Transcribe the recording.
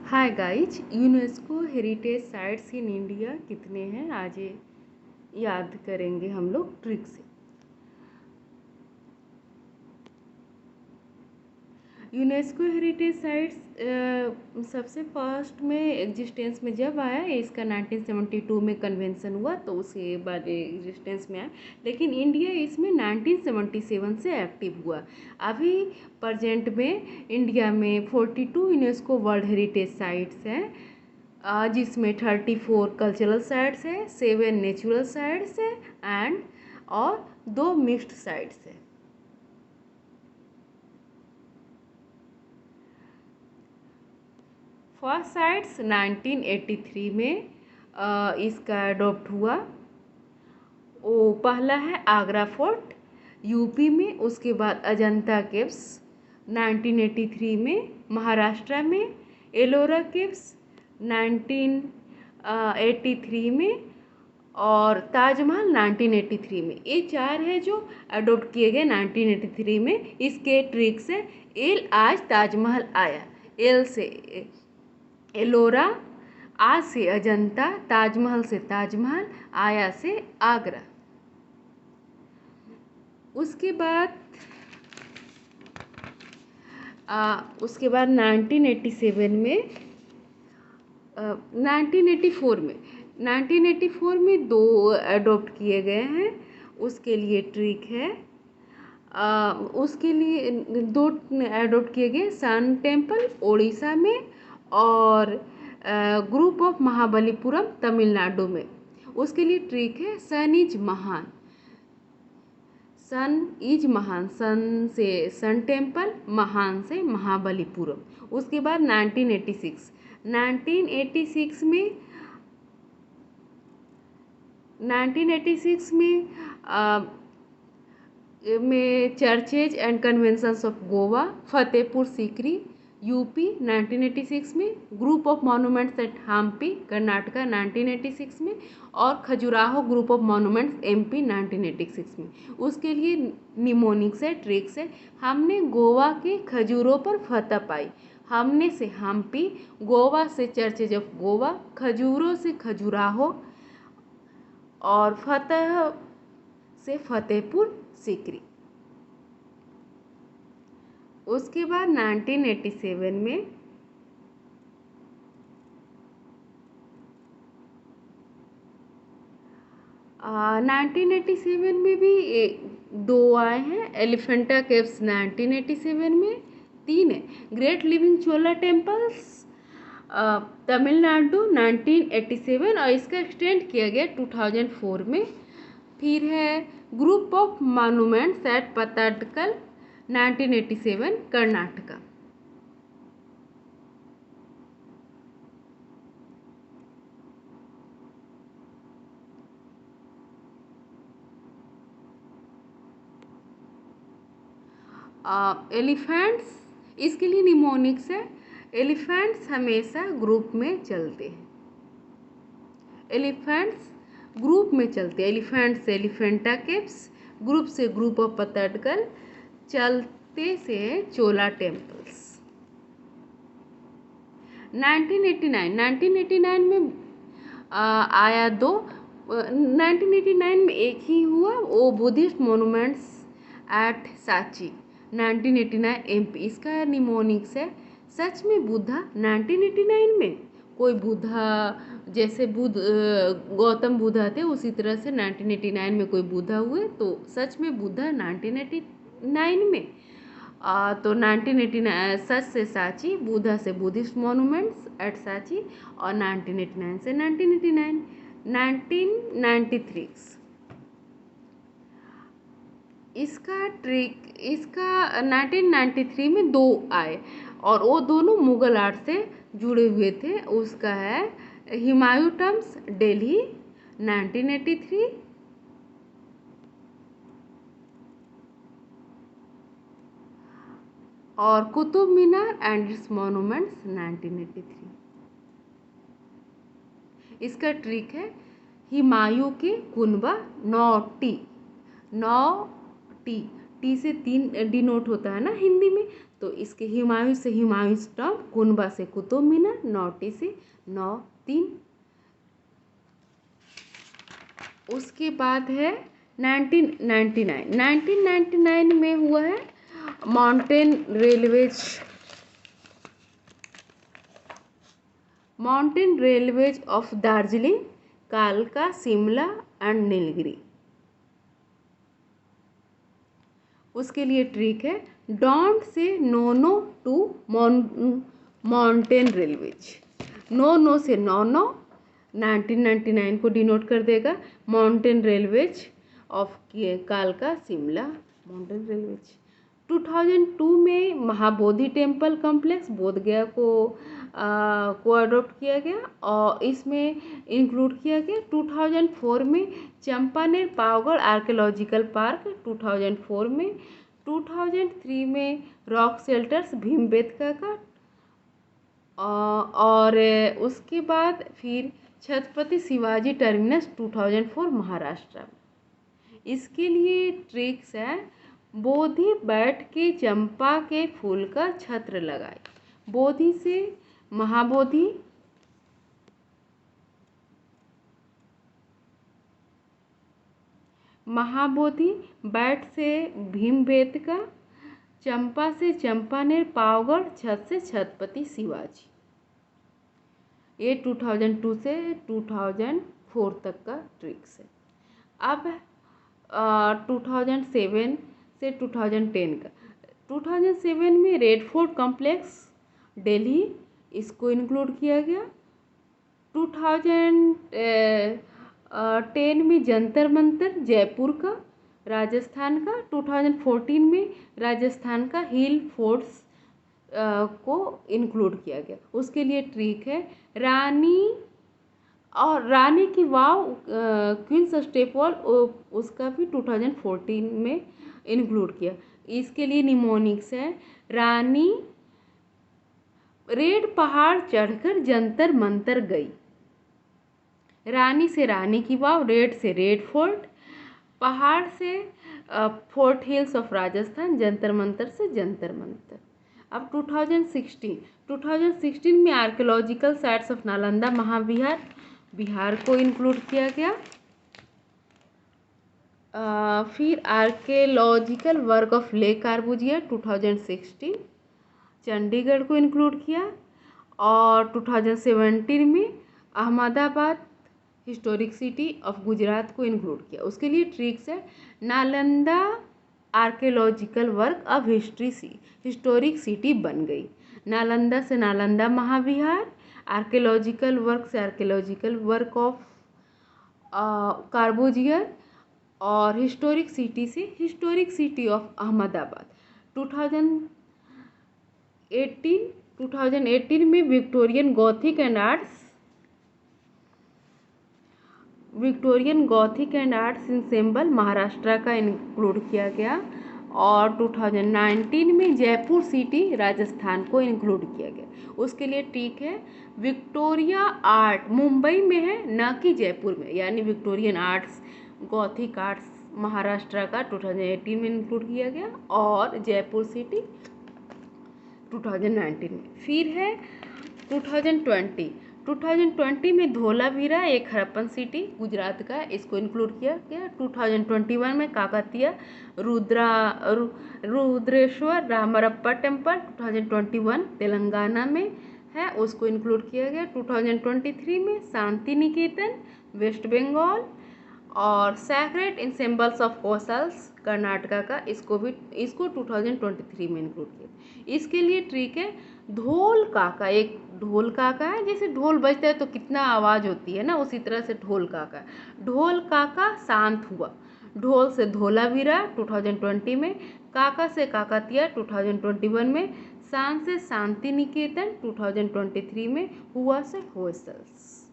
Hi guys, UNESCO heritage sites in India कितने हैं आज ये याद करेंगे हम लोग ट्रिक से। यूनेस्को हेरिटेज साइट्स सबसे फर्स्ट में एग्जिस्टेंस में जब आया, इसका 1972 में कन्वेंशन हुआ तो उसके बाद एग्जिस्टेंस में आया, लेकिन इंडिया इसमें 1977 से एक्टिव हुआ। अभी प्रेजेंट में इंडिया में 42 यूनेस्को वर्ल्ड हेरिटेज साइट्स हैं, जिसमें 34 कल्चरल साइट्स है, 7 नेचुरल साइट्स है एंड और 2 मिक्स्ड साइट्स है। फर्स्ट साइट्स 1983 में इसका अडॉप्ट हुआ। वो पहला है आगरा फोर्ट यूपी में, उसके बाद अजंता केव्स 1983 में महाराष्ट्र में, एलोरा केव्स 1983 में और ताजमहल 1983 में। ये 4 है जो अडॉप्ट किए गए 1983 में। इसके ट्रिक से एल आज ताजमहल आया, एल से एलोरा, आ से अजंता, ताजमहल से ताजमहल, आया से आगरा। उसके बाद 1987 में 1984 में 2 अडॉप्ट किए गए हैं। उसके लिए ट्रिक है, उसके लिए 2 अडॉप्ट किए गए, सन टेम्पल ओडिशा में और ग्रुप ऑफ महाबलीपुरम तमिलनाडु में। उसके लिए ट्रिक है, सन इज महान, सन इज महान, सन से सन टेम्पल, महान से महाबलीपुरम। उसके बाद 1986 में churches and conventions of Goa, Fatehpur Sikri UP 1986 में, group of monuments at Hampi Karnataka 1986 में और Khajuraho group of monuments MP 1986 में। उसके लिए निमोनिक्स है, ट्रिक्स है। हमने गोवा के खजूरों पर फतह पाई, हमने से हम्पी, गोवा से चर्चेज ऑफ गोवा, खजूरों से खजुराहो और फतह से फतेहपुर सीकरी। उसके बाद 1987 में 1987 में भी 2 आए हैं। एलिफेंटा केव्स 1987 में, 3 है। ग्रेट लिविंग चोला टेम्पल्स तमिलनाडु 1987 और इसका एक्सटेंड किया गया 2004 में। फिर है group of monuments at Pattadakal 1987 Karnataka. Elephants, इसके लिए निमोनिक्स है, एलिफेंट्स हमेशा ग्रुप में चलते हैं, एलिफेंट्स ग्रुप में चलते हैं। एलिफेंट से एलिफेंटा केव्स, ग्रुप से ग्रुप ऑफ पत्तडकल, चलते से चोला टेम्पल्स। 1989 में आया 2, 1989 में एक ही हुआ, वो Buddhist monuments at Sanchi 1989 MP. इसका निमोनिक्स है, सच में बुद्धा 1989 में, कोई बुद्धा जैसे गौतम बुद्धा थे उसी तरह से 1989 में कोई बुद्धा हुए, तो सच में बुद्धा 1989 में। तो 1989 सच से सांची, बुद्धा से बुद्धिस्ट मोनूमेंट्स एट सांची और 1989 से 1989। 1993 इसका ट्रिक, इसका 1993 में 2 आए और वो दोनों मुगल आर्ट से जुड़े हुए थे। उसका है हुमायूं टम्स दिल्ली 1983 और Qutub Minar and it's monuments 1983। इसका ट्रिक है, हुमायूं के कुनबा 9T टी से 3 डिनोट होता है ना हिंदी में, तो इसके हुमायूं से हुमायूं टॉम, कुनबा से कुतुब मीनार, नौटी से 9-3। उसके बाद है 1999 में हुआ है माउंटेन रेलवेज ऑफ दार्जिलिंग, कालका, शिमला एंड नीलगिरी। उसके लिए ट्रिक है don't say no to mountain railways. No से नो 1999 को डिनोट कर देगा। माउंटेन रेलवेज ऑफ कालका, शिमला, माउंटेन रेलवेज। 2002 में महाबोधि टेम्पल कॉम्प्लेक्स बोधगया को अडॉप्ट किया गया और इसमें इंक्लूड किया गया। 2004 में चंपानेर पावगढ़ आर्कियोलॉजिकल पार्क 2004 में। 2003 में रॉक शेल्टर्स भीमबेटका का और उसके बाद फिर छत्रपति शिवाजी टर्मिनस 2004 महाराष्ट्र में। इसके लिए ट्रिक्स है बोधि बैठ के चंपा के फूल का छत्र लगाए। बोधि से महाबोधि, महाबोधि, बैठ से भीमबेटका, चंपा से चंपानेर पावगढ़, छत से छत्रपति शिवाजी। ये 2002 से 2004 तक का ट्रिक्स है। अब 2007 से 2010 का। 2007 में रेड फोर्ट कॉम्प्लेक्स दिल्ली, इसको इंक्लूड किया गया। 2010 में जंतर मंतर जयपुर का, राजस्थान का। 2014 में राजस्थान का हिल फोर्ट्स को इंक्लूड किया गया। उसके लिए ट्रिक है रानी की वाव, क्वींस स्टेप वॉल, उसका भी 2014 में इंक्लूड किया। इसके लिए निमोनिक्स है रानी रेड पहाड़ चढ़कर जंतर मंतर गई। रानी से रानी की वाव, रेड से रेड फोर्ट, पहाड़ से fort hills of Rajasthan, Jantar Mantar से जंतर मंतर। अब 2016 में archaeological sites of Nalanda Mahavihara Bihar को इंक्लूड किया गया। फिर archaeological work of Le Corbusier 2016 Chandigarh को इंक्लूड किया। और 2017 में Ahmedabad historic city of Gujarat को इंक्लूड किया। उसके लिए ट्रिक्स है नालंदा आर्कियोलॉजिकल वर्क अब हिस्टोरिक सिटी बन गई। नालंदा से नालंदा महाविहार, आर्कियोलॉजिकल वर्क से आर्कियोलॉजिकल वर्क ऑफ कार्बोजियर और हिस्टोरिक सिटी से हिस्टोरिक सिटी ऑफ अहमदाबाद। 2018 में Victorian Gothic and arts ensemble Maharashtra का इंक्लूड किया गया। और 2019 में जयपुर सिटी राजस्थान को इंक्लूड किया गया। उसके लिए ठीक है विक्टोरिया आर्ट मुंबई में है न कि जयपुर में, यानी Victorian arts Gothic arts Maharashtra का 2018 में इंक्लूड किया गया और जयपुर सिटी 2019 में। फिर है 2020 में धोलावीरा एक हड़प्पन सिटी गुजरात का, इसको इंक्लूड किया गया। 2021 में काकतीय रुद्रेश्वर रामरप्पा टेम्पल 2021 तेलंगाना में है, उसको इंक्लूड किया गया। 2023 में शांति निकेतन वेस्ट बंगाल और sacred ensembles of Hoysalas Karnataka का, इसको 2023 में इंक्लूड किया। इसके लिए ट्रिक है ढोल काका। एक ढोल काका है, जैसे ढोल बजता है तो कितना आवाज़ होती है ना, उसी तरह से ढोल काका शांत हुआ। ढोल से धोलावीरा 2020 में, काका से काकतीय 2021 में, शांत से शांति निकेतन 2023 में, हुआ से होयसल्स।